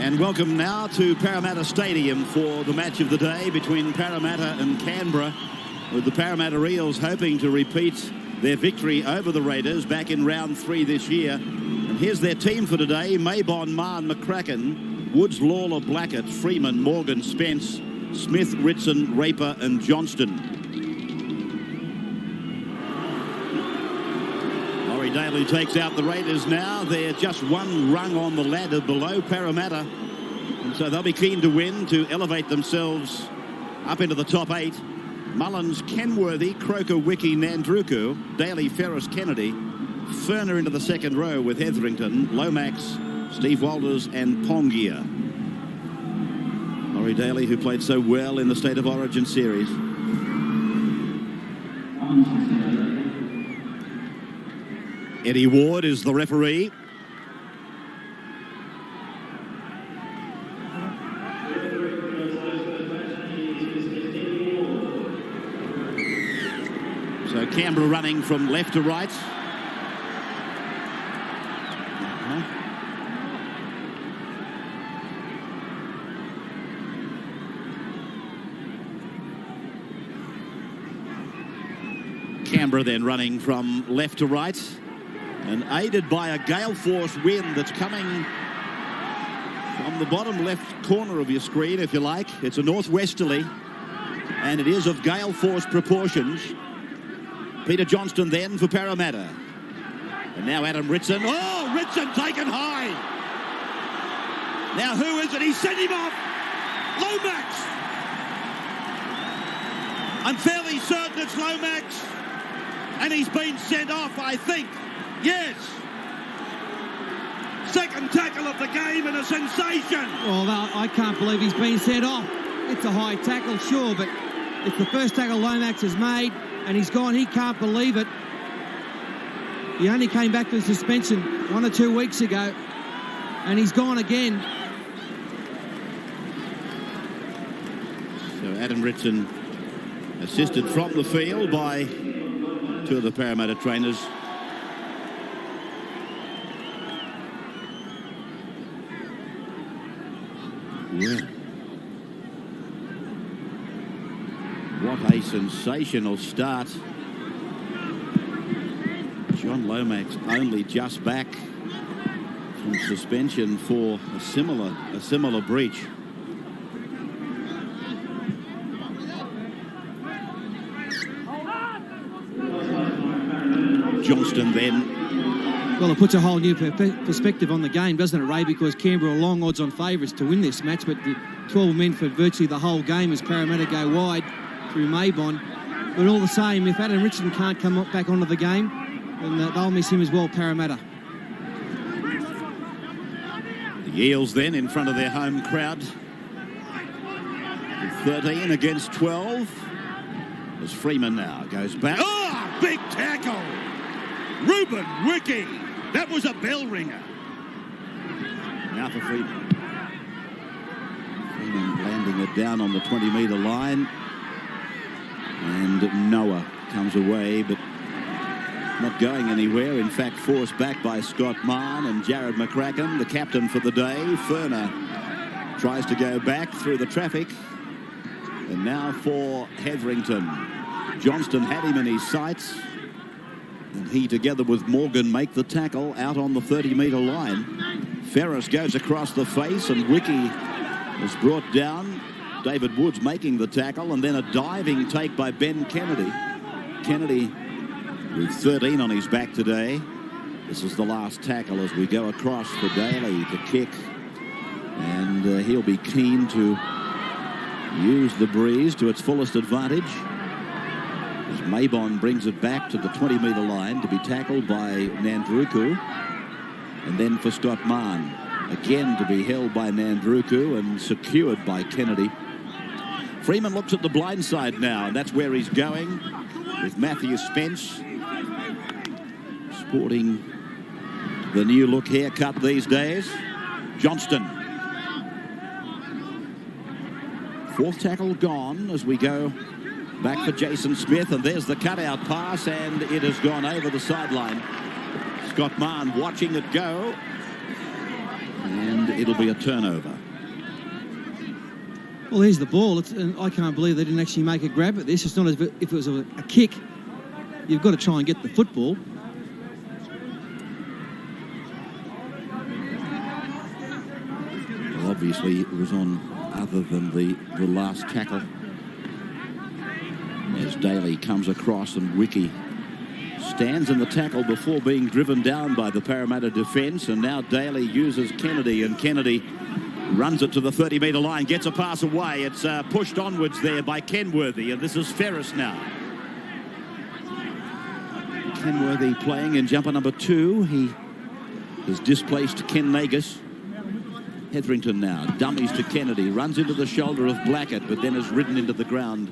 And welcome now to Parramatta Stadium for the match of the day between Parramatta and Canberra, with the Parramatta Eels hoping to repeat their victory over the Raiders back in round 3 this year. And here's their team for today: Maybon, Mann, McCracken, Woods, Lawler, Blackett, Freeman, Morgan, Spence, Smith, Ritson, Raper and Johnston. Daly takes out the Raiders now. They're just one rung on the ladder below Parramatta, and so they'll be keen to win to elevate themselves up into the top 8. Mullins, Kenworthy, Croker, Wiki, Nandruku, Daly, Ferris, Kennedy, Ferner into the second row with Hetherington, Lomax, Steve Walters and Pongia. Laurie Daly, who played so well in the State of Origin series. Eddie Ward is the referee. So Canberra running from left to right. Canberra then running from left to right, and aided by a gale force wind that's coming from the bottom left corner of your screen, if you like. It's a northwesterly, and it is of gale force proportions. Peter Johnston then for Parramatta. And now Adam Ritson. Oh, Ritson taken high. Now who is it? He sent him off. Lomax. I'm fairly certain it's Lomax. And he's been sent off, I think. Yes. Second tackle of the game and a sensation. Well, I can't believe he's been sent off. It's a high tackle, sure, but it's the first tackle Lomax has made, and he's gone. He can't believe it. He only came back from suspension 1 or 2 weeks ago, and he's gone again. So Adam Ritson assisted from the field by 2 of the Parramatta trainers. Yeah. What a sensational start. John Lomax only just back from suspension for a similar breach. Johnston then. Well, it puts a whole new perspective on the game, doesn't it, Ray? Because Canberra are long odds on favourites to win this match, but the 12 men for virtually the whole game as Parramatta go wide through Maybon. But all the same, if Adam Richardson can't come back onto the game, then they'll miss him as well, Parramatta. The Eels then in front of their home crowd. 13 against 12. As Freeman now goes back. Oh, big tackle! Ruben Wiki. That was a bell ringer. Now for Freeman. Freeman landing it down on the 20-metre line. And Noah comes away, but not going anywhere. In fact, forced back by Scott Mann and Jarrod McCracken, the captain for the day. Ferner tries to go back through the traffic. And now for Hetherington. Johnston had him in his sights. And he, together with Morgan, make the tackle out on the 30-metre line. Ferris goes across the face, and Wiki is brought down. David Woods making the tackle, and then a diving take by Ben Kennedy. Kennedy with 13 on his back today. This is the last tackle as we go across for Daly to kick. And he'll be keen to use the breeze to its fullest advantage. As Maybon brings it back to the 20-metre line to be tackled by Nandruku. And then for Scott Mann, again to be held by Nandruku and secured by Kennedy. Freeman looks at the blind side now, and that's where he's going with Matthew Spence, sporting the new look haircut these days. Johnston. 4th tackle gone as we go back for Jason Smith, and there's the cutout pass, and it has gone over the sideline. Scott Mann watching it go, and it'll be a turnover. Well, here's the ball. And I can't believe they didn't actually make a grab at this. It's not as if it was a kick. You've got to try and get the football. Well, obviously, it was on other than the last tackle. As Daly comes across and Wiki stands in the tackle before being driven down by the Parramatta defence, and now Daly uses Kennedy, and Kennedy runs it to the 30-metre line, gets a pass away. It's pushed onwards there by Kenworthy, and this is Ferris now. Kenworthy playing in jumper number 2. He has displaced Ken Nagus. Hetherington now dummies to Kennedy, runs into the shoulder of Blackett, but then is ridden into the ground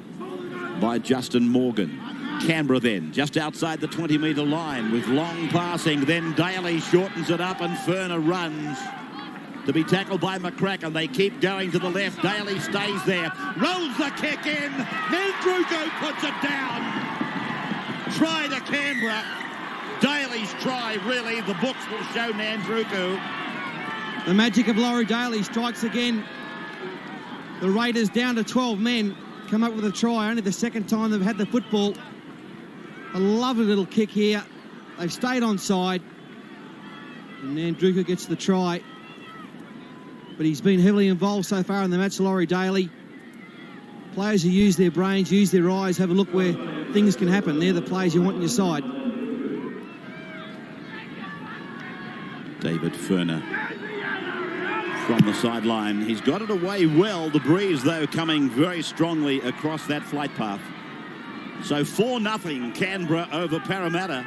by Justin Morgan. Canberra then, just outside the 20-metre line with long passing. Then Daly shortens it up and Ferner runs to be tackled by McCracken. They keep going to the left. Daly stays there. Rolls the kick in. Nandruko puts it down. Try to Canberra. Daly's try, really. The books will show Nandruko. The magic of Laurie Daly strikes again. The Raiders down to 12 men. Come up with a try. Only the second time they've had the football. A lovely little kick here. They've stayed onside. And Nandruko gets the try. But he's been heavily involved so far in the match, Laurie Daly. Players who use their brains, use their eyes, have a look where things can happen. They're the players you want on your side. David Ferner from the sideline. He's got it away well. The breeze, though, coming very strongly across that flight path. So 4-0 Canberra over Parramatta.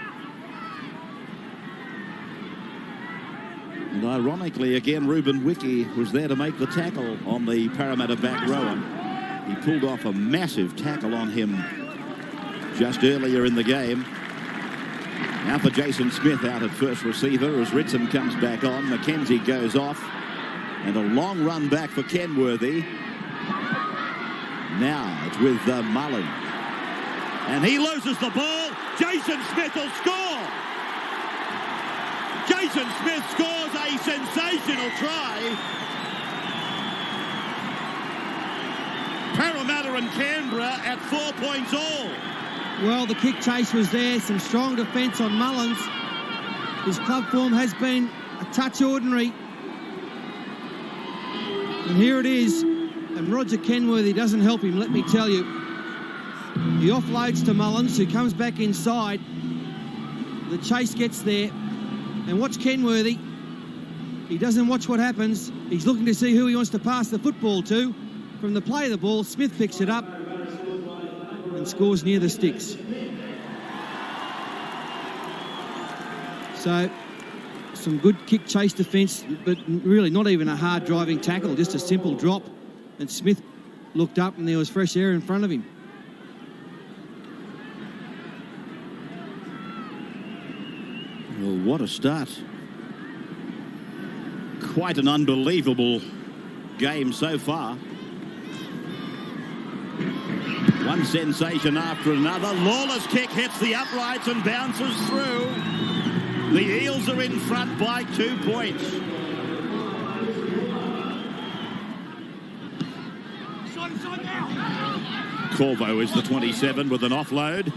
And ironically, again, Ruben Wiki was there to make the tackle on the Parramatta back rower. He pulled off a massive tackle on him just earlier in the game. Now for Jason Smith out at first receiver as Ritson comes back on. McKenzie goes off. And a long run back for Kenworthy. Now it's with Mullins. And he loses the ball. Jason Smith will score. Jason Smith scores a sensational try. Parramatta and Canberra at 4 points all. Well, the kick chase was there. Some strong defence on Mullins. His club form has been a touch ordinary. And here it is. And Roger Kenworthy doesn't help him, let me tell you. He offloads to Mullins, who comes back inside. The chase gets there. And watch Kenworthy. He doesn't watch what happens. He's looking to see who he wants to pass the football to. From the play of the ball, Smith picks it up and scores near the sticks. So, some good kick chase defence, but really not even a hard driving tackle, just a simple drop. And Smith looked up and there was fresh air in front of him. Well, what a start. Quite an unbelievable game so far. One sensation after another. Lawler's kick hits the uprights and bounces through. The Eels are in front by 2 points. Corvo is the 27 with an offload.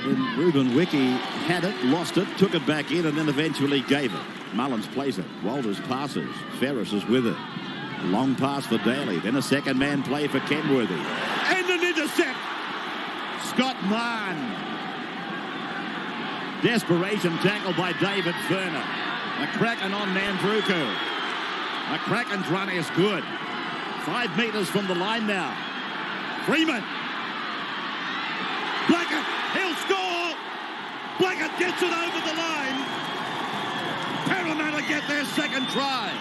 And Ruben Wiki had it, lost it, took it back in and then eventually gave it. Mullins plays it. Walters passes. Ferris is with it. Long pass for Daly. Then a second man play for Kenworthy. And an intercept. Scott Mann. Desperation tackle by David Ferner. McCracken on Nandruko. McCracken's run is good. 5 metres from the line now. Freeman. Blackett. He'll score. Blackett gets it over the line. Parramatta get their second try.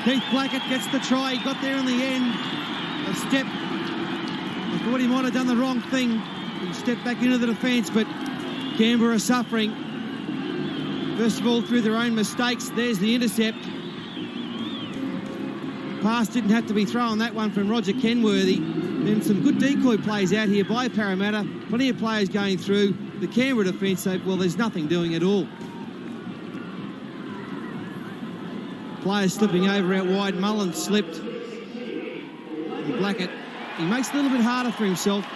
Keith Blackett gets the try. He got there in the end. A step. I thought he might have done the wrong thing. He stepped back into the defence, but Canberra suffering. First of all, through their own mistakes. There's the intercept. Pass didn't have to be thrown, that one from Roger Kenworthy. Then some good decoy plays out here by Parramatta. Plenty of players going through. The Canberra defence, well, there's nothing doing at all. Players slipping over out wide. Mullins slipped. And Blackett, he makes it a little bit harder for himself.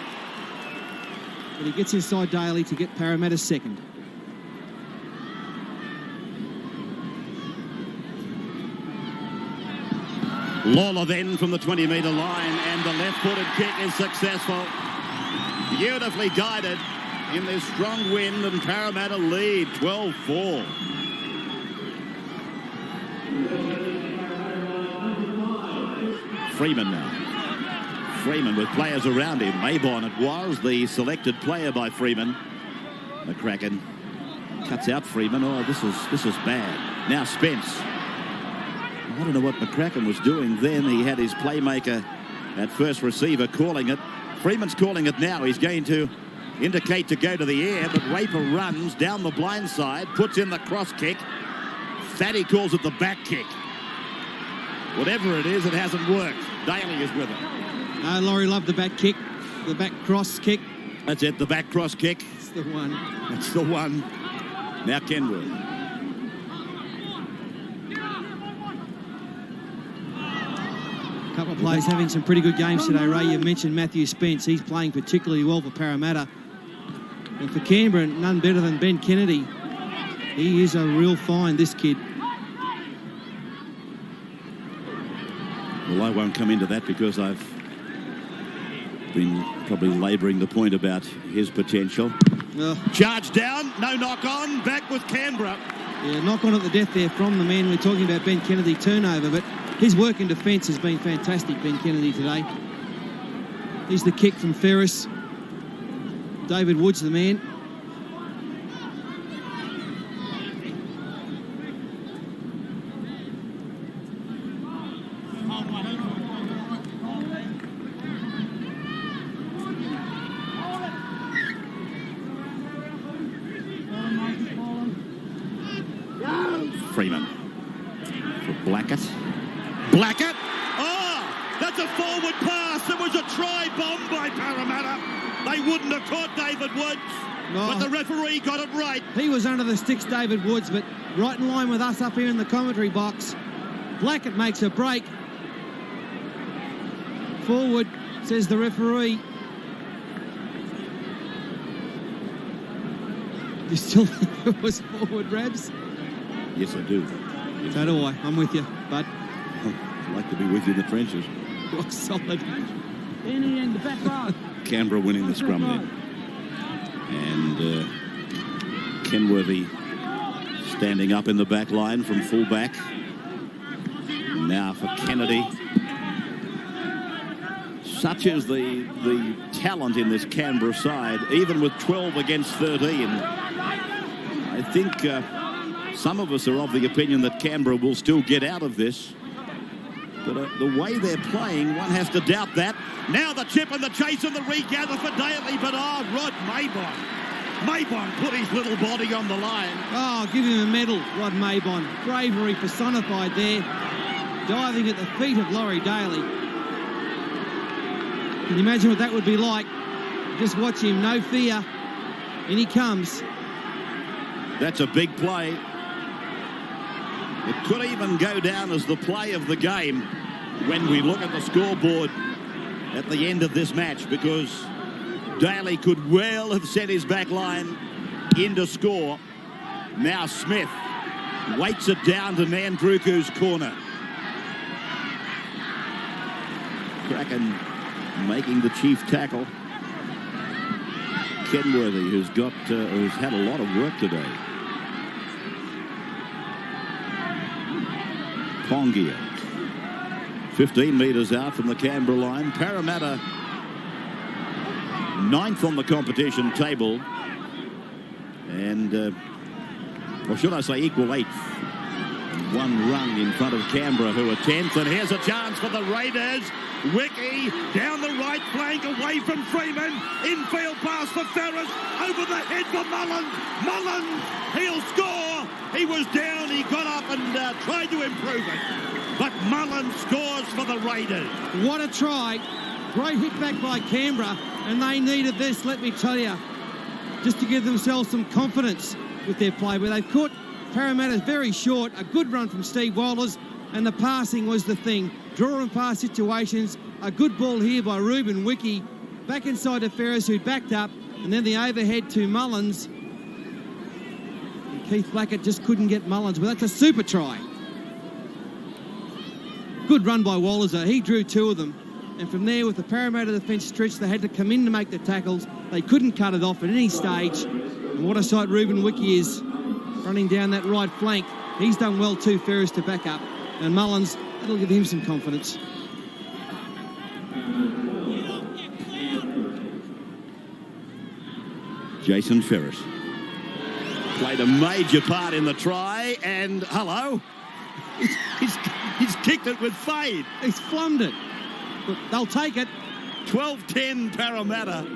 But he gets inside Daly to get Parramatta second. Lawler then from the 20-metre line, and the left-footed kick is successful. Beautifully guided in this strong wind, and Parramatta lead 12-4. Freeman now. Freeman with players around him. Maybon, it was the selected player by Freeman. McCracken cuts out Freeman. Oh, this is bad. Now Spence. I don't know what McCracken was doing then. He had his playmaker at first receiver calling it. Freeman's calling it now. He's going to indicate to go to the air, but Raper runs down the blind side, puts in the cross kick. Thaddy calls it the back kick. Whatever it is, it hasn't worked. Daly is with it. Laurie loved the back kick, the back cross kick. That's it, the back cross kick. It's the one. That's the one. Now Kenwood. A couple of players having some pretty good games today, Ray. You mentioned Matthew Spence. He's playing particularly well for Parramatta. And for Canberra, none better than Ben Kennedy. He is a real find, this kid. Well, I won't come into that because I've been probably labouring the point about his potential. Charge down, no knock on, back with Canberra. Yeah, knock on at the death there from the man. We're talking about Ben Kennedy turnover, but his work in defence has been fantastic, Ben Kennedy, today. Here's the kick from Ferris. David Wood's the man. Freeman for Blackett. Blackett! Oh, that's a forward pass. It was a try bomb by Parramatta. They wouldn't have caught David Woods, but the referee got it right. He was under the sticks, David Woods, but right in line with us up here in the commentary box. Blackett makes a break. Forward, says the referee. You still think it was forward, Rabs? Yes, I do. Yes, so do I. I'm with you, bud. I'd like to be with you in the trenches. Rock solid. In the back row. Canberra winning the scrum then. And Kenworthy standing up in the back line from full back. Now for Kennedy. Such is the talent in this Canberra side, even with 12 against 13. I think some of us are of the opinion that Canberra will still get out of this. But the way they're playing, one has to doubt that. Now the chip and the chase and the regather for Daly, but Rod Maybon. Maybon put his little body on the line. Oh, give him a medal, Rod Maybon. Bravery personified there, diving at the feet of Laurie Daly. Can you imagine what that would be like? Just watch him, no fear. In he comes. That's a big play. It could even go down as the play of the game when we look at the scoreboard at the end of this match, because Daly could well have set his back line into score. Now Smith weights it down to Nandruku's corner. McCracken making the chief tackle. Kenworthy, who's had a lot of work today. Pongia, 15 metres out from the Canberra line. Parramatta, 9th on the competition table, and or should I say equal 8th. One rung in front of Canberra, who are 10th, and here's a chance for the Raiders. Wiki down the right flank, away from Freeman. Infield pass for Ferris, over the head for Mullins. Mullins, he'll score. He was down, he got up and tried to improve it. But Mullins scores for the Raiders. What a try. Great hit back by Canberra, and they needed this, let me tell you, just to give themselves some confidence with their play. But they've caught Parramatta very short. A good run from Steve Walters. and the passing was the thing. Draw and pass situations. A good ball here by Ruben Wiki. Back inside to Ferris, who backed up, and then the overhead to Mullins. And Keith Blackett just couldn't get Mullins, but that's a super try. Good run by Wallace, though. He drew two of them. And from there, with the Parramatta defence stretch, they had to come in to make the tackles. They couldn't cut it off at any stage. And what a sight Ruben Wiki is running down that right flank. He's done well too, Ferris to back up. And Mullins, that'll give him some confidence. Jason Ferris played a major part in the try, and hello, he's kicked it with fade. He's flummed it, but they'll take it. 12-10 Parramatta.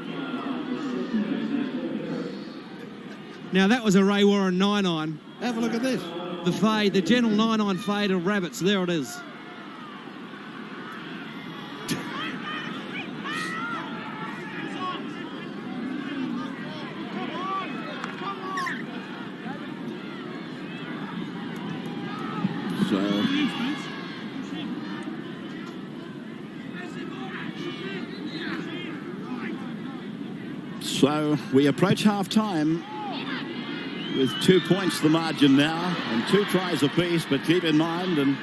Now that was a Ray Warren 9-9. Have a look at this. The fade, the gentle 9-9 fade of Rabbits. There it is. So we approach half-time with 2 points the margin now and 2 tries apiece, but keep in mind, and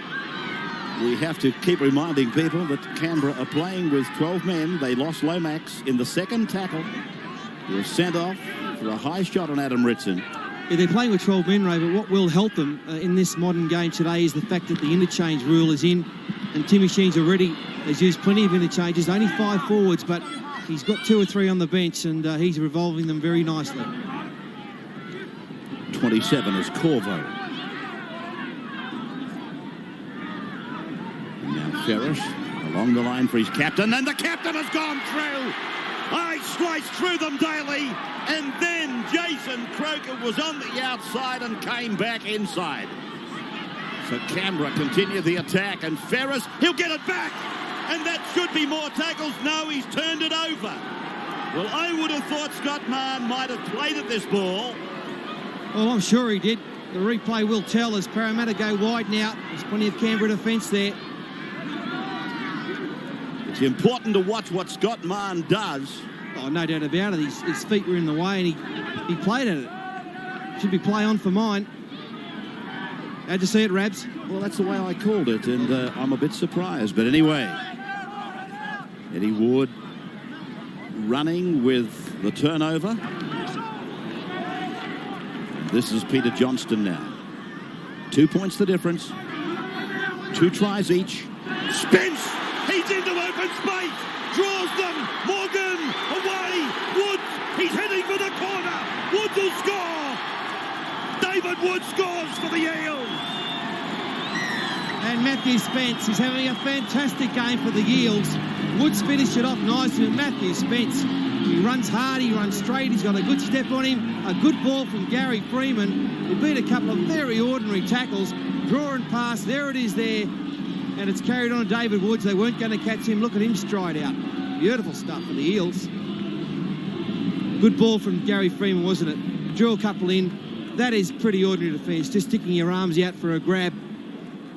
we have to keep reminding people, that Canberra are playing with 12 men. They lost Lomax in the second tackle. He was sent off for a high shot on Adam Ritson. Yeah, they're playing with 12 men, Ray, but what will help them in this modern game today is the fact that the interchange rule is in, and Timmy Sheen's already has used plenty of interchanges, only 5 forwards, but he's got 2 or 3 on the bench, and he's revolving them very nicely. 27 is Corvo. And now Ferris along the line for his captain, and the captain has gone through. I sliced through them, Daly, and then Jason Croker was on the outside and came back inside. So Canberra continue the attack, and Ferris, he'll get it back, and that should be more tackles. No, he's turned it over. Well, I would have thought Scott Mann might have played at this ball. Well, I'm sure he did. The replay will tell as Parramatta go wide now. There's plenty of Canberra defence there. It's important to watch what Scott Mann does. Oh, no doubt about it. His feet were in the way, and he played at it. Should be play on for mine. How'd you see it, Rabs? Well, that's the way I called it, and I'm a bit surprised. But anyway, Eddie Ward running with the turnover. This is Peter Johnston now. 2 points the difference. 2 tries each. Spence! He's into open space! Draws them! Morgan! Away! Woods! He's heading for the corner! Woods will score! David Woods scores for the Eels! And Matthew Spence is having a fantastic game for the Eels. Woods finished it off nicely with Matthew Spence. He runs hard, he runs straight, he's got a good step on him. A good ball from Gary Freeman. He beat a couple of very ordinary tackles. Draw and pass, there it is there. And it's carried on to David Woods. They weren't going to catch him. Look at him stride out. Beautiful stuff for the Eels. Good ball from Gary Freeman, wasn't it? Drew a couple in. That is pretty ordinary defence, just sticking your arms out for a grab.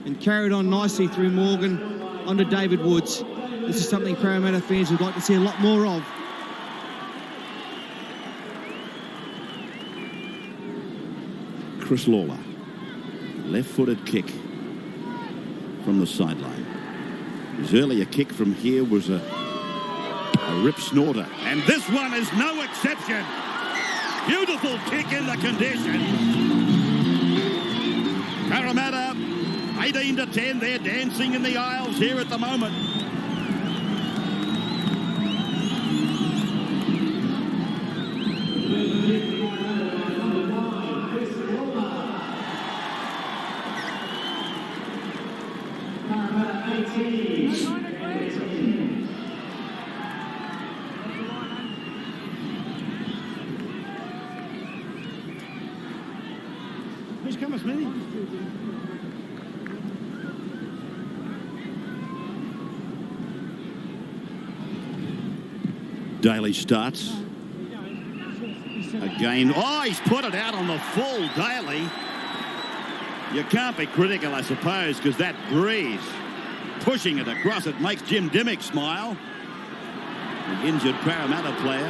And carried on nicely through Morgan onto David Woods. This is something Parramatta fans would like to see a lot more of. Chris Lawler, left-footed kick from the sideline. His earlier kick from here was a rip snorter, and this one is no exception. Beautiful kick in the conditions. Parramatta 18-10. They're dancing in the aisles here at the moment. Daly starts. Again. Oh, he's put it out on the full, Daly. You can't be critical, I suppose, because that breeze pushing it across it makes Jim Dimmick smile. The injured Parramatta player.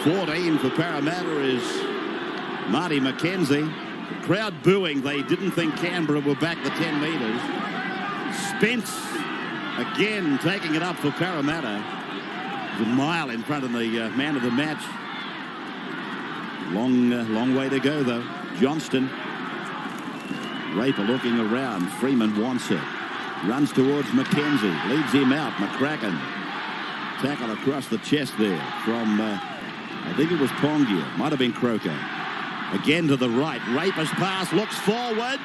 14 for Parramatta is Marty McKenzie. The crowd booing. They didn't think Canberra were back the 10 metres. Spence again taking it up for Parramatta. A mile in front of the man of the match. Long way to go, though. Johnston. Raper looking around. Freeman wants it. Runs towards McKenzie. Leads him out. McCracken. Tackle across the chest there from, I think it was Pongia. Might have been Croker. Again to the right. Raper's pass looks forward.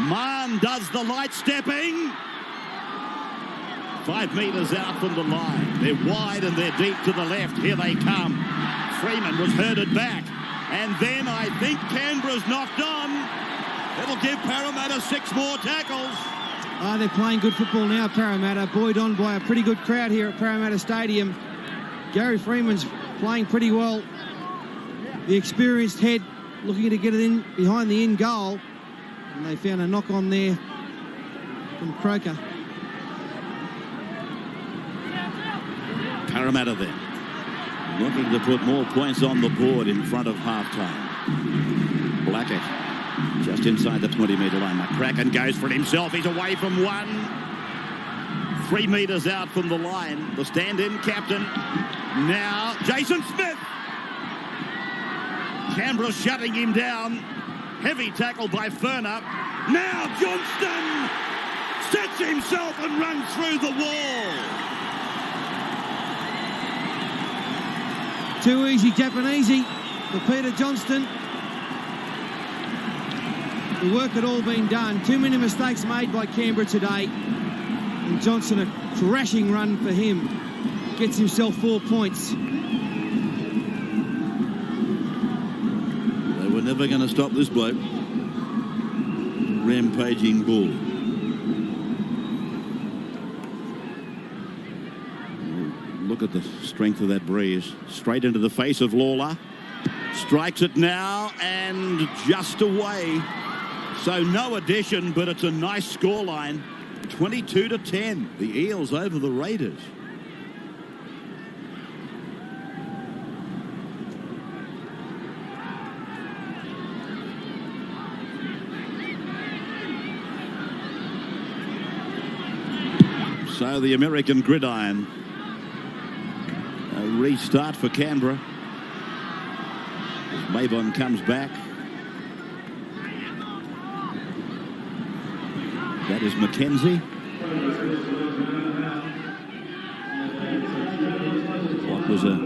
Mann does the light stepping. 5 metres out from the line. They're wide and they're deep to the left. Here they come. Freeman was herded back. And then I think Canberra's knocked on. It'll give Parramatta 6 more tackles. They're playing good football now, Parramatta. Buoyed on by a pretty good crowd here at Parramatta Stadium. Gary Freeman's playing pretty well. The experienced head looking to get it in behind the in goal. And they found a knock on there from Croker. Parramatta then looking to put more points on the board in front of half-time. Blackett just inside the 20-metre line. McCracken goes for it himself. He's away from one. 3 metres out from the line. The stand-in captain. Now Jason Smith. Canberra shutting him down. Heavy tackle by Ferner. Now Johnston sets himself and runs through the wall. Too easy, Japanesey for Peter Johnston. The work had all been done. Too many mistakes made by Canberra today. And Johnston, a crashing run for him. Gets himself 4 points. They were never going to stop this bloke. Rampaging bull. Look at the strength of that breeze. Straight into the face of Lawler. Strikes it now and just away. So no addition, but it's a nice scoreline. 22-10. The Eels over the Raiders. So the American gridiron. A restart for Canberra. As Mabon comes back. That is McKenzie. What was a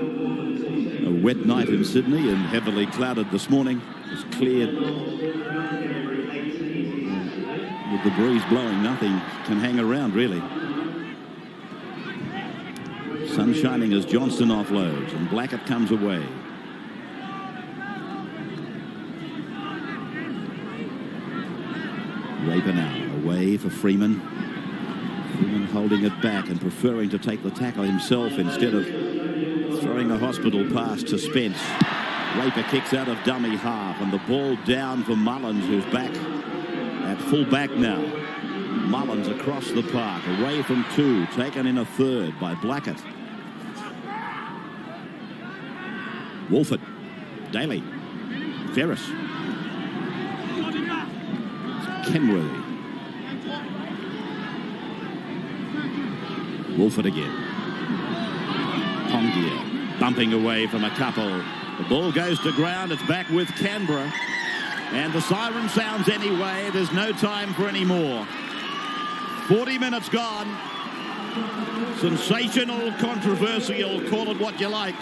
wet night in Sydney and heavily clouded this morning. It's cleared. With the breeze blowing, nothing can hang around really. Sun shining as Johnston offloads and Blackett comes away. Raper now away for Freeman. Freeman holding it back and preferring to take the tackle himself instead of throwing a hospital pass to Spence. Raper kicks out of dummy half and the ball down for Mullins, who's back at full back now. Mullins across the park, away from 2, taken in a 3rd by Blackett. Wolford, Daly, Ferris, Kenworthy, Wolford again. Pongia bumping away from a couple. The ball goes to ground. It's back with Canberra. And the siren sounds anyway. There's no time for any more. 40 minutes gone. Sensational, controversial, call it what you like.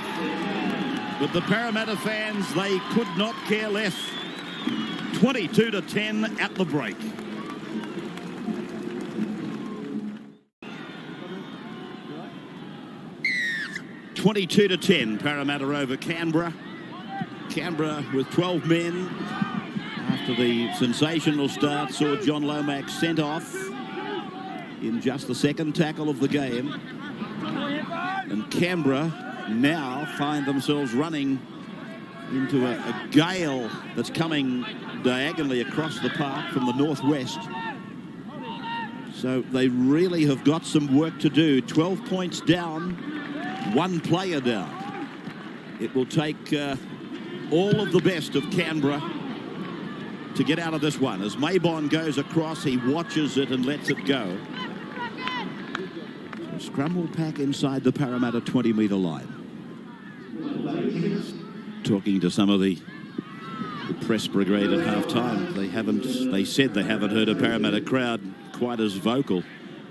But the Parramatta fans, they could not care less. 22-10 at the break. (22-10) Parramatta over Canberra. Canberra with 12 men after the sensational start saw John Lomax sent off in just the second tackle of the game. And Canberra now find themselves running into a gale that's coming diagonally across the park from the northwest. So they really have got some work to do. 12 points down, one player down. It will take all of the best of Canberra to get out of this one. As Maybon goes across, he watches it and lets it go. So scrum will pack inside the Parramatta 20-metre line. Talking to some of the press brigade at half-time, they said they haven't heard a Parramatta crowd quite as vocal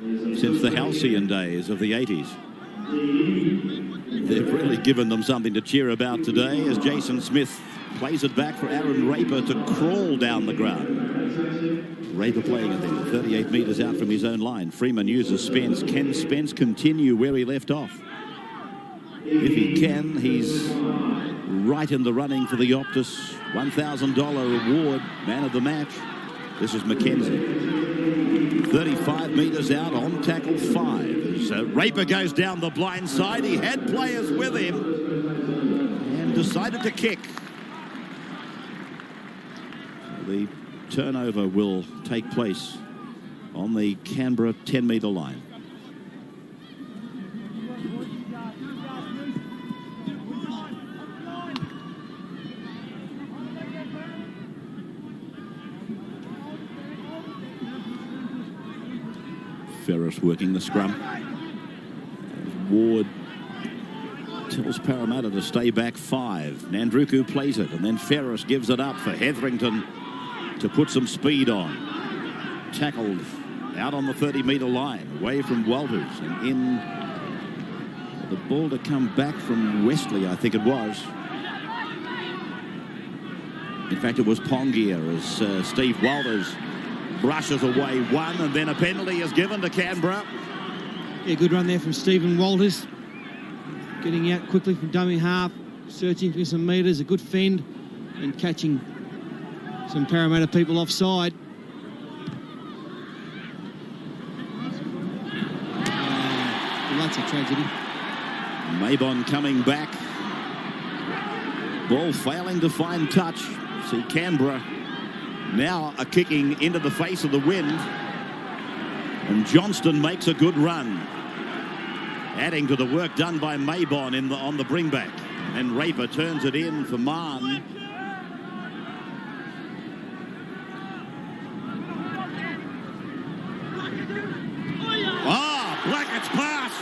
since the halcyon days of the 80s. They've really given them something to cheer about today as Jason Smith plays it back for Aaron Raper to crawl down the ground. Raper playing it there, 38 metres out from his own line. Freeman uses Spence. Can Spence continue where he left off? If he can, he's right in the running for the Optus $1,000 reward, man of the match. This is McKenzie. 35 metres out on tackle 5. So Raper goes down the blind side. He had players with him and decided to kick. The turnover will take place on the Canberra 10-metre line. Ferris working the scrum. Ward tells Parramatta to stay back 5. Nandruku plays it, and then Ferris gives it up for Hetherington to put some speed on. Tackled out on the 30-metre line, away from Walters, and in the ball to come back from Wesley, I think it was. In fact, it was Pongia as Steve Walters brushes away one, and then a penalty is given to Canberra. Yeah, good run there from Stephen Walters. Getting out quickly from dummy half, searching for some metres, a good fend, and catching some Parramatta people offside. Well, that's a tragedy. Maybon coming back. Ball failing to find touch. See Canberra now are kicking into the face of the wind, and Johnston makes a good run, adding to the work done by Maybon on the bring back. And Raper turns it in for Mann. Blackett's pass.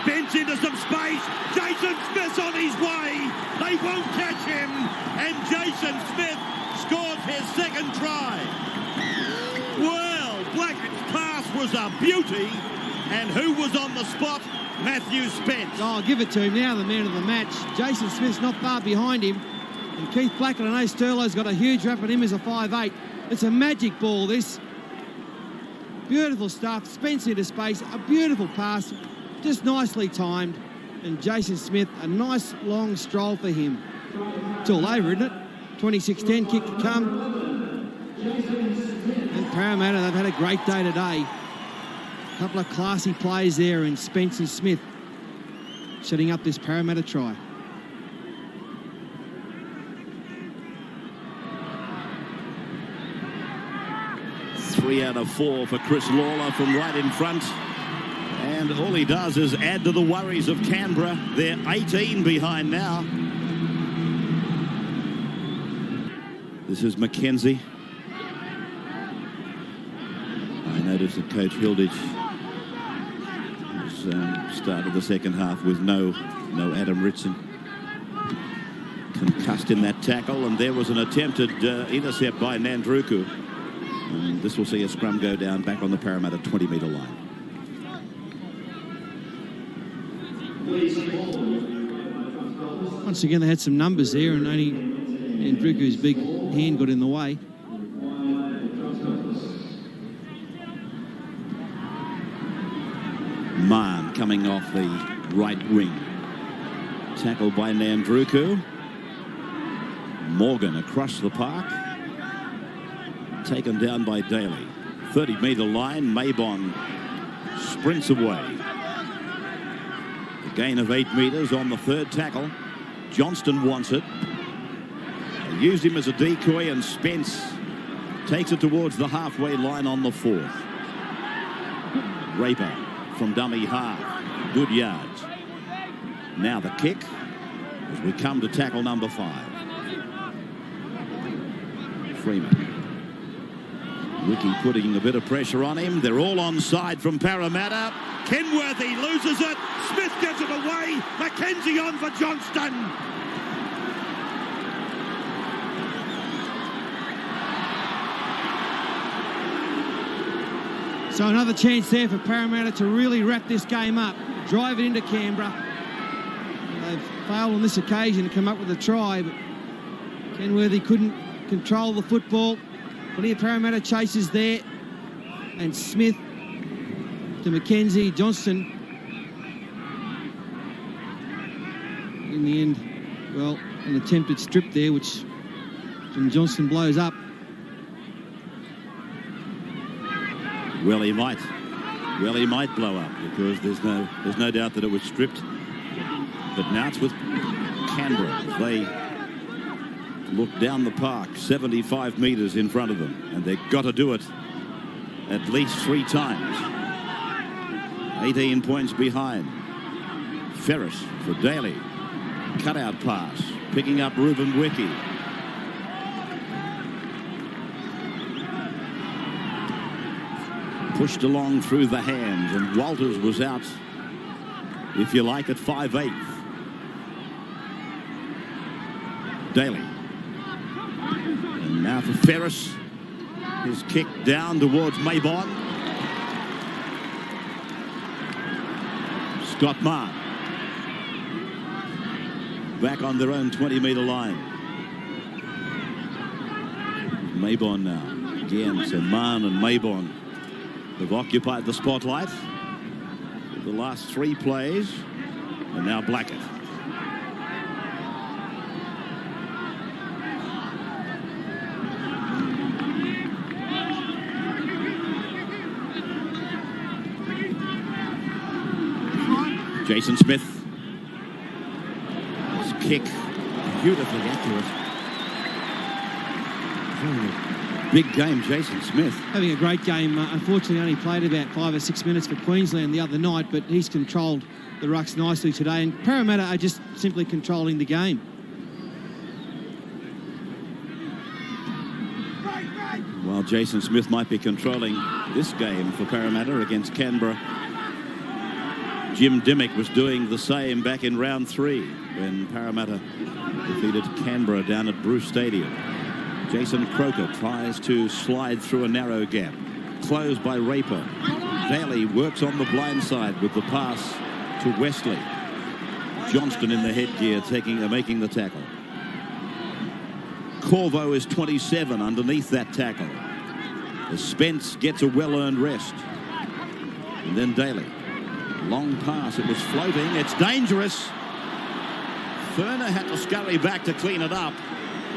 Spence into some space. Jason Smith's on his way. They won't catch him, and Jason Smith scores his second try. Well, Blackett's pass was a beauty, and who was on the spot? Matthew Spence. Oh, I'll give it to him now, the man of the match. Jason Smith's not far behind him, and Keith Blackett, I know Sterlo's got a huge rap at him as a 5'8". It's a magic ball, this. Beautiful stuff. Spence into space, a beautiful pass, just nicely timed, and Jason Smith, a nice long stroll for him. It's all over, isn't it? 26-10, kick to come. And Parramatta, they've had a great day today. A couple of classy plays there, and Spence and Smith setting up this Parramatta try. Three out of 4 for Chris Lawler from right in front. And all he does is add to the worries of Canberra. They're 18 behind now. This is McKenzie. I noticed that Coach Hilditch has started the second half with no Adam Ritson. Concussed in that tackle, and there was an attempted intercept by Nandruku. And this will see a scrum go down back on the Parramatta 20-metre line. Once again, they had some numbers there, and only Nandruku's big hand got in the way. Mann coming off the right wing. Tackled by Nandruku. Morgan across the park. Taken down by Daly. 30-metre line. Maybon sprints away. A gain of 8 metres on the third tackle. Johnston wants it. They used him as a decoy, and Spence takes it towards the halfway line on the 4th. Raper from dummy half. Good yards. Now the kick as we come to tackle number 5. Freeman. Ricky putting a bit of pressure on him. They're all onside from Parramatta. Kenworthy loses it. Smith gets it away. Mackenzie on for Johnston. So another chance there for Parramatta to really wrap this game up. Drive it into Canberra. They've failed on this occasion to come up with a try, but Kenworthy couldn't control the football. Plenty of Parramatta chases there. And Smith to Mackenzie. Johnston, in the end, well, an attempted strip there, which Johnston blows up. Well, he might blow up, because there's no doubt that it was stripped. But now it's with Canberra. They look down the park, 75 metres in front of them, and they've got to do it at least 3 times. 18 points behind. Ferris for Daly. Cutout pass, picking up Ruben Wiki. Pushed along through the hands, and Walters was out, if you like, at 5/8. Daly. And now for Ferris. His kick down towards Maybon. Scott Marr. Back on their own 20-metre line. Maybon now. Again, so Mann and Maybon have occupied the spotlight for the last 3 plays. And now Blackett. Jason Smith. His kick, beautifully accurate. Big game, Jason Smith. Having a great game. Unfortunately, only played about 5 or 6 minutes for Queensland the other night, but he's controlled the rucks nicely today. And Parramatta are just simply controlling the game. While Jason Smith might be controlling this game for Parramatta against Canberra, Jim Dimmick was doing the same back in round 3 when Parramatta defeated Canberra down at Bruce Stadium. Jason Croker tries to slide through a narrow gap. Closed by Raper. Daly works on the blind side with the pass to Wesley. Johnston in the headgear making the tackle. Corvo is 27 underneath that tackle. As Spence gets a well-earned rest. And then Daly. Long pass, it was floating, it's dangerous. Furner had to scurry back to clean it up,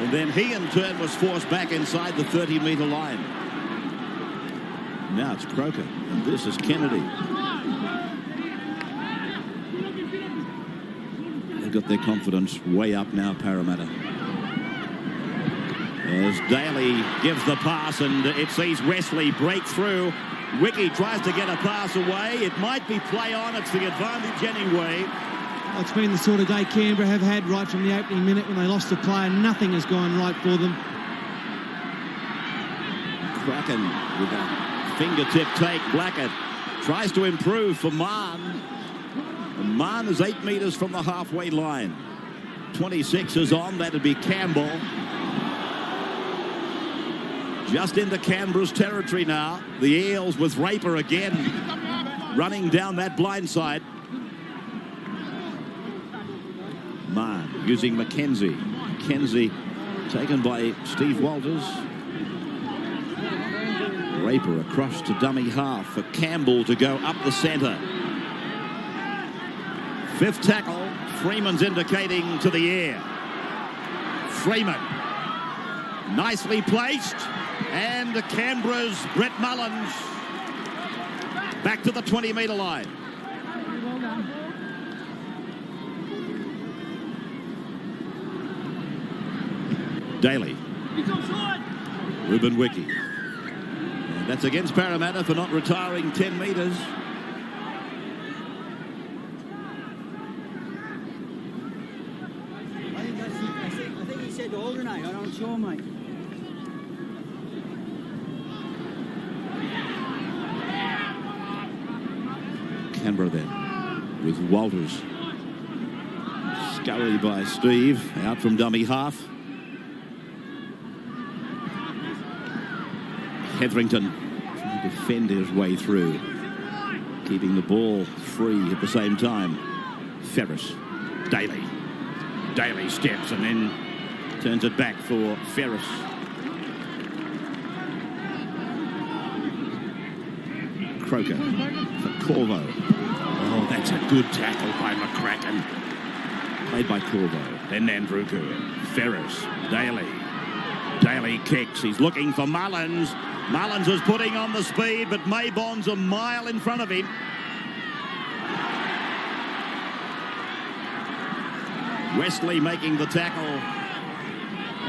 and then he in turn was forced back inside the 30-metre line. Now it's Croker, and this is Kennedy. They've got their confidence way up now, Parramatta. As Daly gives the pass, and it sees Wesley break through. Wiki tries to get a pass away. It might be play on. It's the advantage anyway. Well, it's been the sort of day Canberra have had right from the opening minute when they lost the player. Nothing has gone right for them. McCracken with a fingertip take. Blackett tries to improve for Mann. And Mann is 8 metres from the halfway line. 26 is on. That'd be Campbell. Just into Canberra's territory now. The Eels with Raper again running down that blind side. Mann using Mackenzie. Mackenzie taken by Steve Walters. Raper across to dummy half for Campbell to go up the centre. 5th tackle. Freeman's indicating to the air. Freeman. Nicely placed. And Canberra's Brett Mullins back to the 20-metre line. Daly. Ruben Wiki. That's against Parramatta for not retiring 10 metres. I think he said to alternate. I'm not sure, mate. Canberra then with Walters. Scurry by Steve, out from dummy half. Hetherington trying to defend his way through, keeping the ball free at the same time. Ferris, Daly. Daly steps and then turns it back for Ferris. Croker for Corvo. Oh, that's a good tackle by McCracken. Played by Corvo. Then Nandruku. Ferris. Daly. Daly kicks. He's looking for Mullins. Mullins is putting on the speed, but Maybon's a mile in front of him. Wesley making the tackle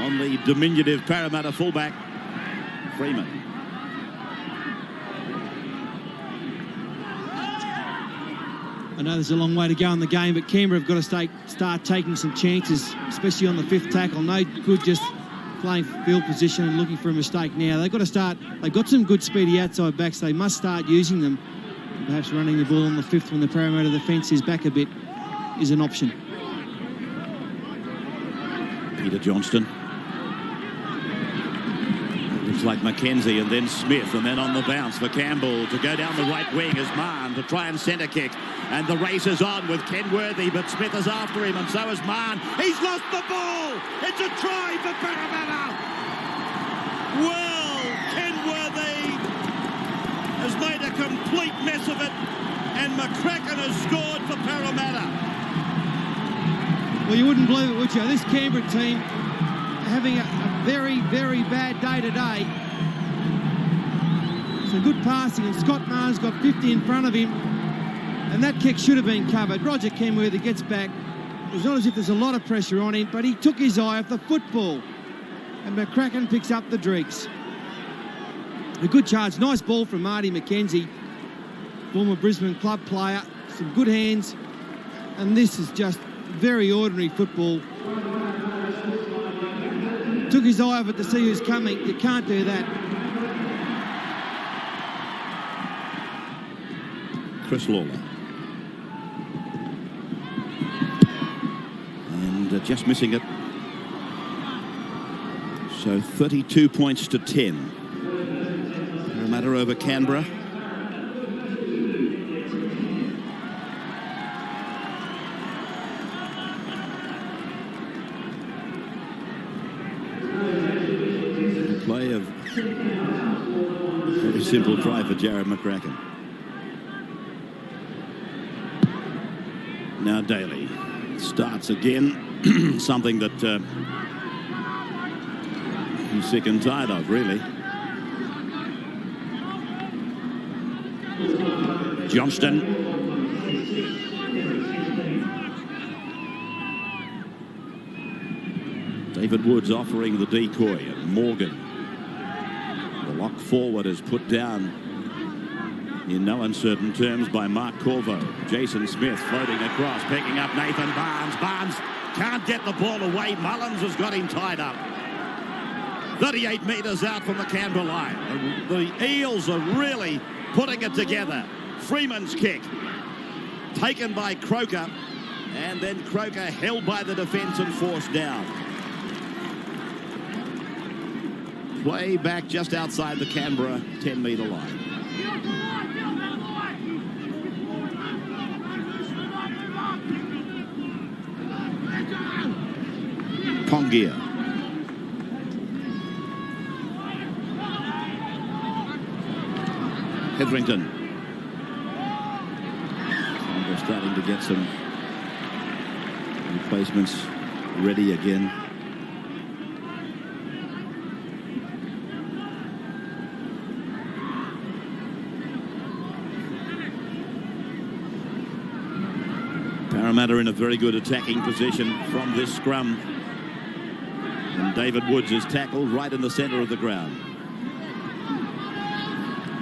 on the diminutive Parramatta fullback, Freeman. I know there's a long way to go in the game, but Canberra have got to start taking some chances, especially on the fifth tackle. No good just playing field position and looking for a mistake now. They've got to start. They've got some good speedy outside backs. They must start using them. Perhaps running the ball on the fifth when the Parramatta defence is back a bit is an option. Peter Johnston. Looks like Mackenzie and then Smith, and then on the bounce for Campbell to go down the right wing as Mann to try and centre kick. And the race is on with Kenworthy, but Smith is after him, and so is Mann. He's lost the ball. It's a try for Parramatta. Well, Kenworthy has made a complete mess of it, and McCracken has scored for Parramatta. Well, you wouldn't believe it, would you? This Canberra team having a very, very bad day today. Some good passing, and Scott Mann's got 50 in front of him, and that kick should have been covered. Roger Kenworthy gets back. It's not as if there's a lot of pressure on him, but he took his eye off the football, and McCracken picks up the dregs. A good charge. Nice ball from Marty McKenzie, former Brisbane club player. Some good hands, and this is just very ordinary football. Took his eye off it to see who's coming. You can't do that. Chris Lawler. And just missing it. So 32 points to 10. Parramatta over Canberra. Play of a very simple try for Jarrod McCracken. Now Daly starts again, something that he's sick and tired of, really. Johnston. David Woods offering the decoy, and Morgan. The lock forward is put down in no uncertain terms by Mark Corvo. Jason Smith floating across, picking up Nathan Barnes. Barnes can't get the ball away. Mullins has got him tied up. 38 metres out from the Canberra line. The Eels are really putting it together. Freeman's kick taken by Croker, and then Croker held by the defence and forced down. Play back just outside the Canberra 10-metre line. Pongia. Hetherington. They're starting to get some replacements ready again. Parramatta in a very good attacking position from this scrum. And David Woods is tackled right in the centre of the ground.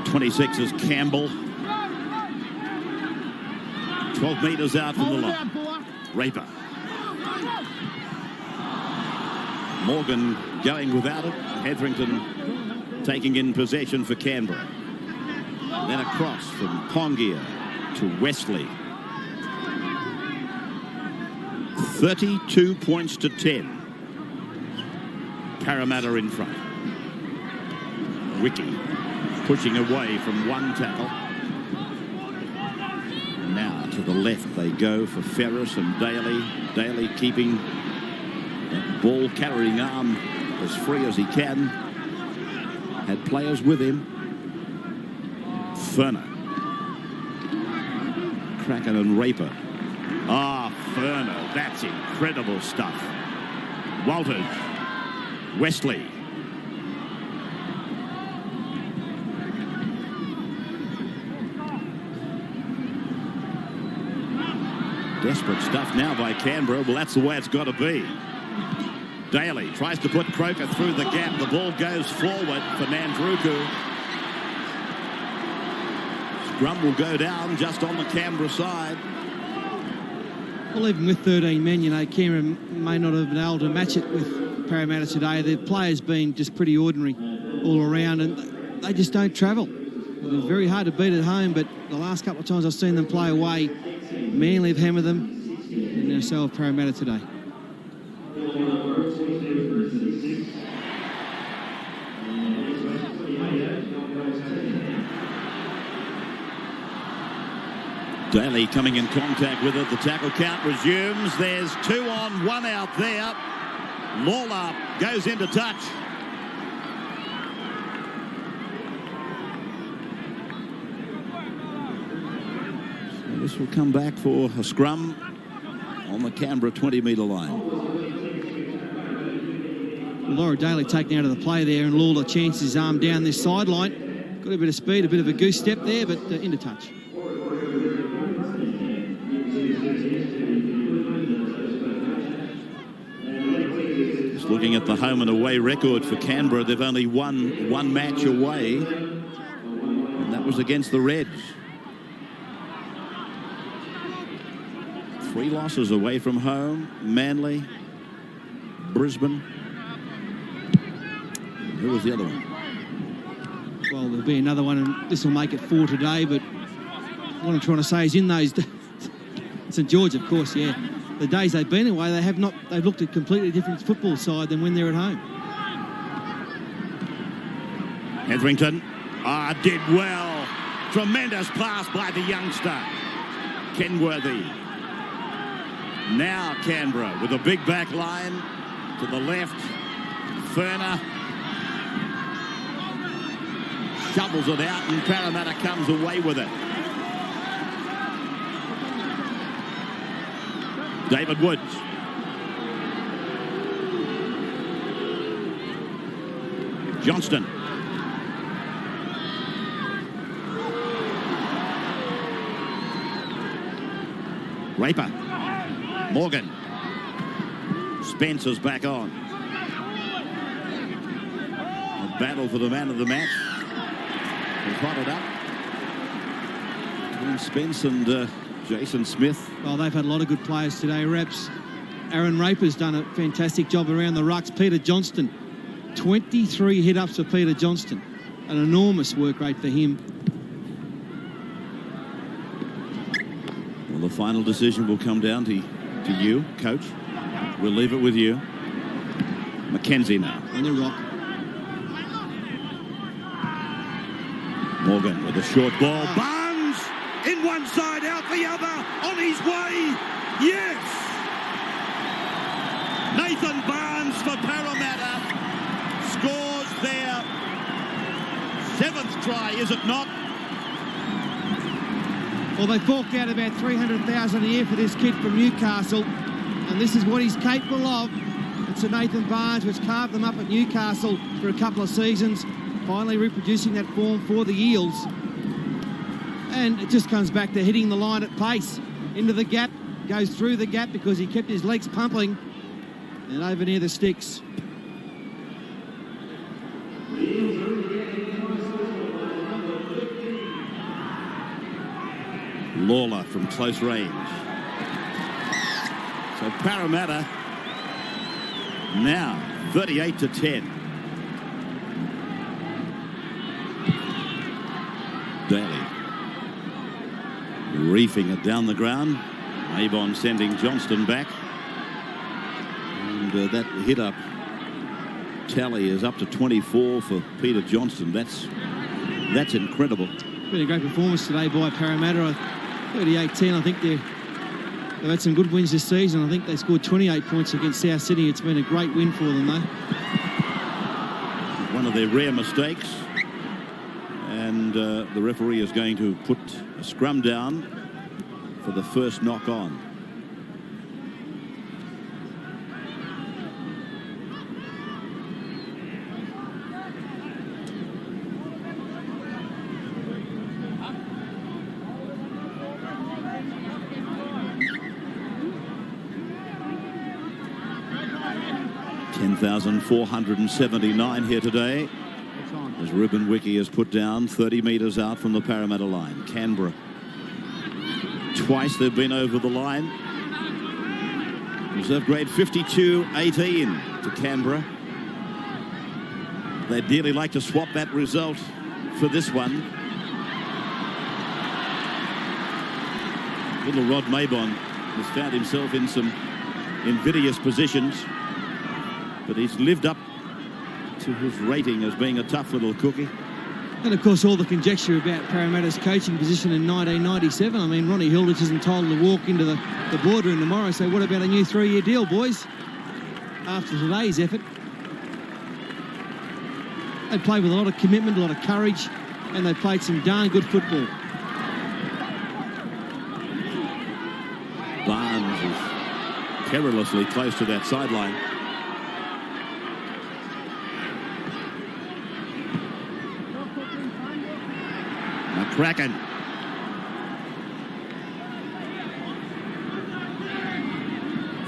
26 is Campbell. 12 metres out from the line. Raper. Morgan going without it. Hetherington taking in possession for Canberra. Then across from Pongia to Wesley. 32 points to 10. Parramatta in front. Wiki pushing away from one tackle. Now to the left they go for Ferris and Daly. Daly keeping that ball carrying arm as free as he can. Had players with him. Ferner. McCracken and Raper. Ferner, that's incredible stuff. Walters. Wesley. Desperate stuff now by Canberra. Well, that's the way it's got to be. Daly tries to put Croker through the gap. The ball goes forward for Nandruku. Scrum will go down just on the Canberra side. Well, even with 13 men, you know, Canberra may not have been able to match it with Parramatta today. The players been just pretty ordinary all around, and they just don't travel. It's very hard to beat at home, but the last couple of times I've seen them play away, Manly have hammered them, and so have Parramatta today. Daly coming in contact with it. The tackle count resumes. There's 2 on, 1 out there. Lawler goes into touch. So this will come back for a scrum on the Canberra 20-metre line. Laura Daly taken out of the play there, and Lawler chances his arm down this sideline. Got a bit of speed, a bit of a goose step there, but into touch. Just looking at the home and away record for Canberra, they've only won one match away, and that was against the Reds. 3 losses away from home: Manly, Brisbane. Who was the other one? Well, there'll be another one, and this will make it 4 today, but what I'm trying to say is in those St George, of course, yeah. The days they've been away, they've looked at a completely different football side than when they're at home. Hetherington did well. Tremendous pass by the youngster, Kenworthy. Now Canberra with a big back line to the left. Ferner shovels it out, and Parramatta comes away with it. David Woods. Johnston. Raper. Morgan. Spence is back on. A battle for the man of the match. He's hotted up between Spence and Jason Smith. Well, they've had a lot of good players today, Raps. Aaron Raper's done a fantastic job around the rucks. Peter Johnston, 23 hit-ups for Peter Johnston. An enormous work rate for him. Well, the final decision will come down to you, Coach. We'll leave it with you. Mackenzie now. On the rock. Morgan with a short ball. Barnes in one side, out the other, on his way. Yes! Nathan Barnes for Parramatta scores their 7th try, is it not? Well, they forked out about $300,000 a year for this kid from Newcastle, and this is what he's capable of. It's a Nathan Barnes which carved them up at Newcastle for a couple of seasons, finally reproducing that form for the Eels. And it just comes back to hitting the line at pace. Into the gap, goes through the gap because he kept his legs pumping, and over near the sticks. Lawler from close range. So Parramatta now 38-10. Daly reefing it down the ground. Avon sending Johnston back. And that hit up tally is up to 24 for Peter Johnston. That's incredible. Been a great performance today by Parramatta. 38-10. I think they've had some good wins this season. I think they scored 28 points against South Sydney. It's been a great win for them, though. One of their rare mistakes. And the referee is going to put a scrum down for the first knock on. $10,479 here today. As Ruben Wiki has put down 30 metres out from the Parramatta line. Canberra. Twice they've been over the line. Reserve grade 52-18 to Canberra. They'd dearly like to swap that result for this one. Little Rod Mabon has found himself in some invidious positions, but he's lived up to his rating as being a tough little cookie. And of course all the conjecture about Parramatta's coaching position in 1997. I mean, Ronnie Hilditch is entitled to walk into the boardroom tomorrow and say, what about a new 3-year deal, boys? After today's effort. They played with a lot of commitment, a lot of courage, and they played some darn good football. Barnes is perilously close to that sideline. McCracken.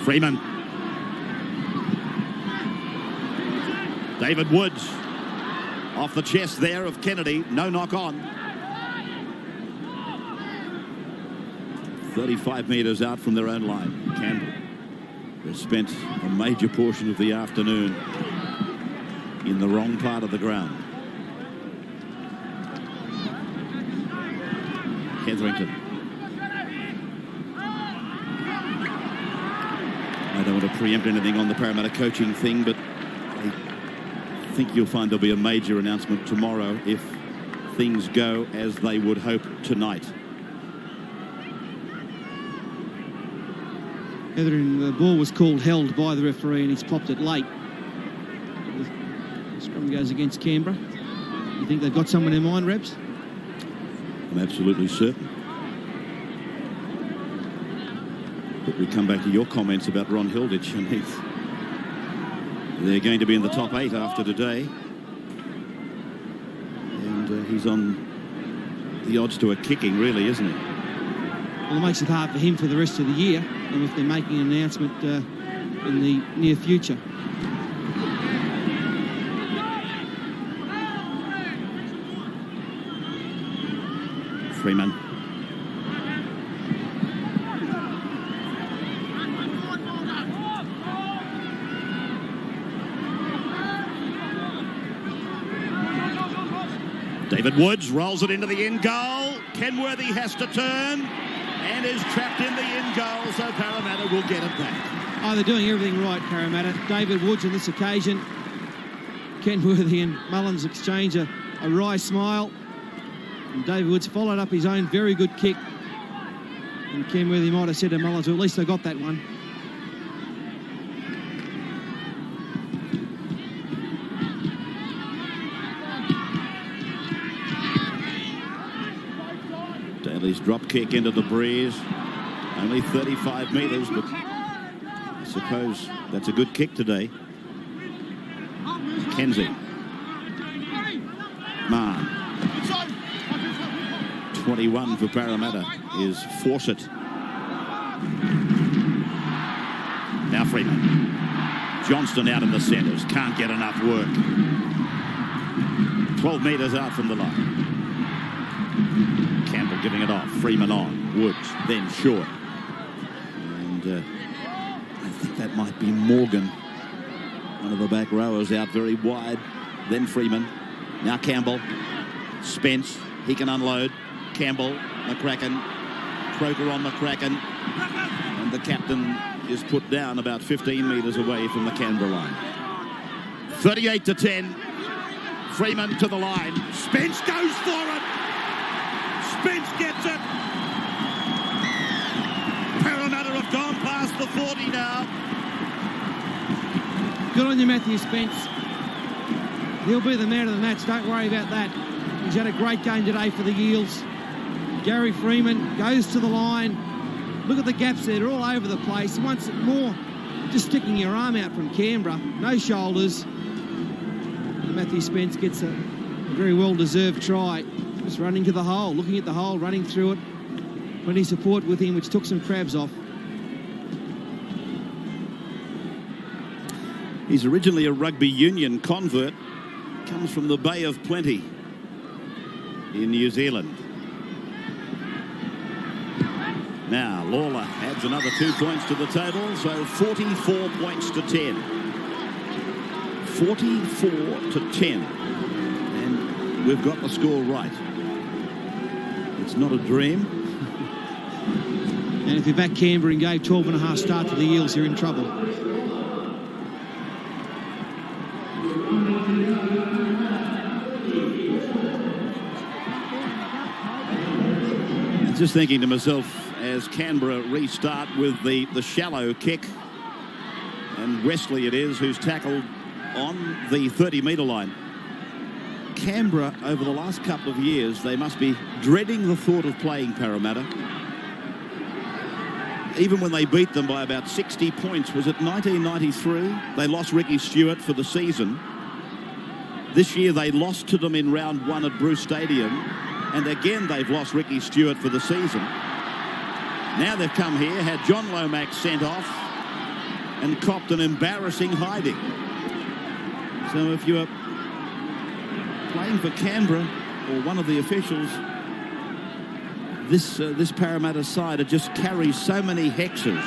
Freeman. David Woods off the chest there of Kennedy. No knock on. 35 metres out from their own line. Canberra. They spent a major portion of the afternoon in the wrong part of the ground. Hetherington. I don't want to preempt anything on the Parramatta coaching thing, but I think you'll find there'll be a major announcement tomorrow if things go as they would hope tonight. Hetherington, the ball was called held by the referee and he's popped it late. The scrum goes against Canberra. You think they've got someone in mind, Rebs? I'm absolutely certain. But we come back to your comments about Ron Hilditch. I mean, they're going to be in the top 8 after today. And he's on the odds to a kicking, really, isn't he? Well, it makes it hard for him for the rest of the year, and if they're making an announcement in the near future. Freeman. David Woods rolls it into the in goal. Kenworthy has to turn and is trapped in the in goal, so Parramatta will get it back. Oh, they're doing everything right, Parramatta. David Woods on this occasion. Kenworthy and Mullins exchange a wry smile. And David Woods followed up his own very good kick. And Kenworthy might have said to Mullins, well, at least they got that one. Daly's drop kick into the breeze. Only 35 metres, but I suppose that's a good kick today. Kenzie. Mann. 21 for Parramatta is Fawcett. Now Freeman. Johnston out in the centres. Can't get enough work. 12 metres out from the line. Campbell giving it off. Freeman on. Woods, then short. And I think that might be Morgan. One of the back rowers out very wide. Then Freeman. Now Campbell. Spence. He can unload. Campbell. McCracken. Croker on McCracken. And the captain is put down about 15 metres away from the Canberra line. 38-10. Freeman to the line. Spence goes for it. Spence gets it. Parramatta have gone past the 40 now. Good on you, Matthew Spence. He'll be the man of the match. Don't worry about that. He's had a great game today for the Eels. Gary Freeman goes to the line. Look at the gaps there. They're all over the place. Once more, just sticking your arm out from Canberra. No shoulders. Matthew Spence gets a very well-deserved try. Just running to the hole, looking at the hole, running through it. Plenty of support with him, which took some crabs off. He's originally a rugby union convert. Comes from the Bay of Plenty in New Zealand. Now, Lawler adds another 2 points to the table, so 44 points to 10. 44 to 10. And we've got the score right. It's not a dream. And if you back Canberra and gave 12.5 start to the Eels, you're in trouble. Just thinking to myself, as Canberra restart with the shallow kick, and Wesley it is who's tackled on the 30-metre line. Canberra, over the last couple of years, they must be dreading the thought of playing Parramatta. Even when they beat them by about 60 points, was it 1993? They lost Ricky Stewart for the season. This year they lost to them in round 1 at Bruce Stadium. And again, they've lost Ricky Stewart for the season. Now they've come here, had John Lomax sent off, and copped an embarrassing hiding. So if you're playing for Canberra or one of the officials, this Parramatta side just carries so many hexes.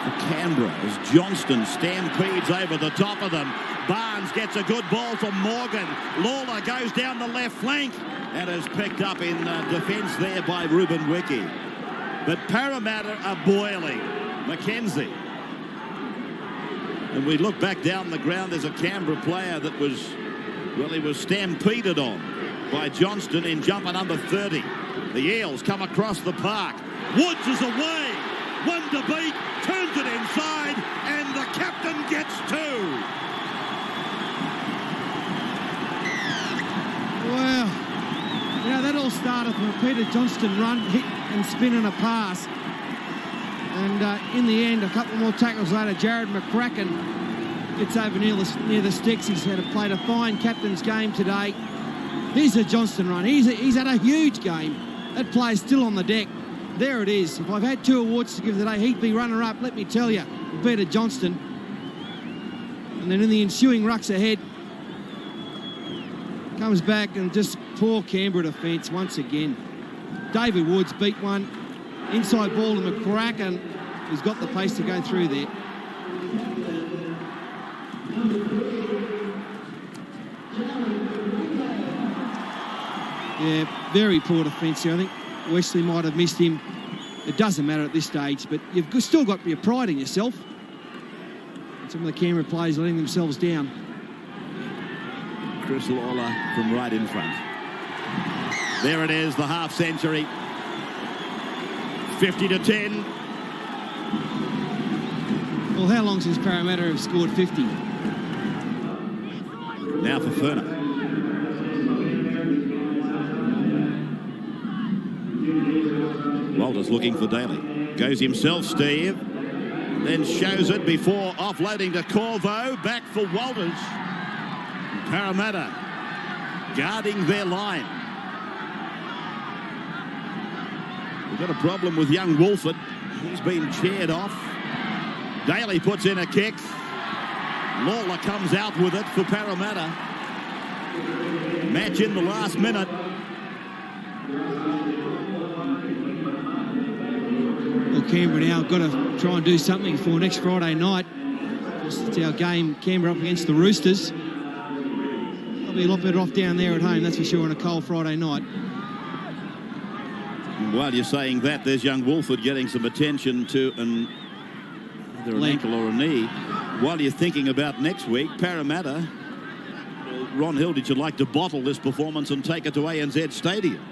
For Canberra, as Johnston stampedes over the top of them. Barnes gets a good ball from Morgan. Lawler goes down the left flank and is picked up in defence there by Ruben Wiki. But Parramatta are boiling. Mackenzie. And we look back down the ground, there's a Canberra player that was, well, he was stampeded on by Johnston in jumper number 30. The Eels come across the park. Woods is away. One to beat, turns it inside, and the captain gets 2. Well, you know, that all started from a Peter Johnston run, hit and spin and a pass. And in the end, a couple more tackles later, Jarrod McCracken gets over near the sticks. He's played a fine captain's game today. Here's a Johnston run. He's had a huge game. That player's still on the deck. There it is. If I've had 2 awards to give today, he'd be runner-up, let me tell you. Peter Johnston. And then in the ensuing rucks ahead, comes back and just poor Canberra defence once again. David Woods beat one. Inside ball to McCracken, who's got the pace to go through there. Yeah, very poor defence here. I think Wesley might have missed him. It doesn't matter at this stage, but you've still got your pride in yourself. And some of the Canberra players letting themselves down. Chris Lawler from right in front. There it is, the half century. 50-10. Well, how long since Parramatta have scored 50? Now for Ferner. Walters looking for Daly. Goes himself, Steve. Then shows it before offloading to Corvo. Back for Walters. Parramatta guarding their line. We've got a problem with young Wolford. He's been chaired off. Daly puts in a kick. Lawler comes out with it for Parramatta. Match in the last minute. Canberra now got to try and do something for next Friday night. It's our game, Canberra up against the Roosters. They'll be a lot better off down there at home, that's for sure, on a cold Friday night. And while you're saying that, there's young Wolford getting some attention to either an ankle or a knee. While you're thinking about next week, Parramatta, Ron Hilditch would like to bottle this performance and take it to ANZ Stadium.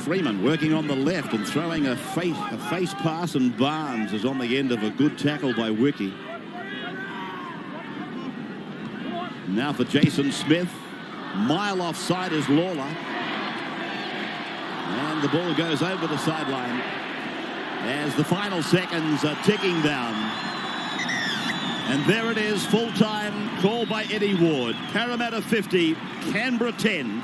Freeman working on the left and throwing a face pass, and Barnes is on the end of a good tackle by Wiki. Now for Jason Smith. Mile offside is Lawler. And the ball goes over the sideline as the final seconds are ticking down. And there it is, full time, called by Eddie Ward. Parramatta 50, Canberra 10.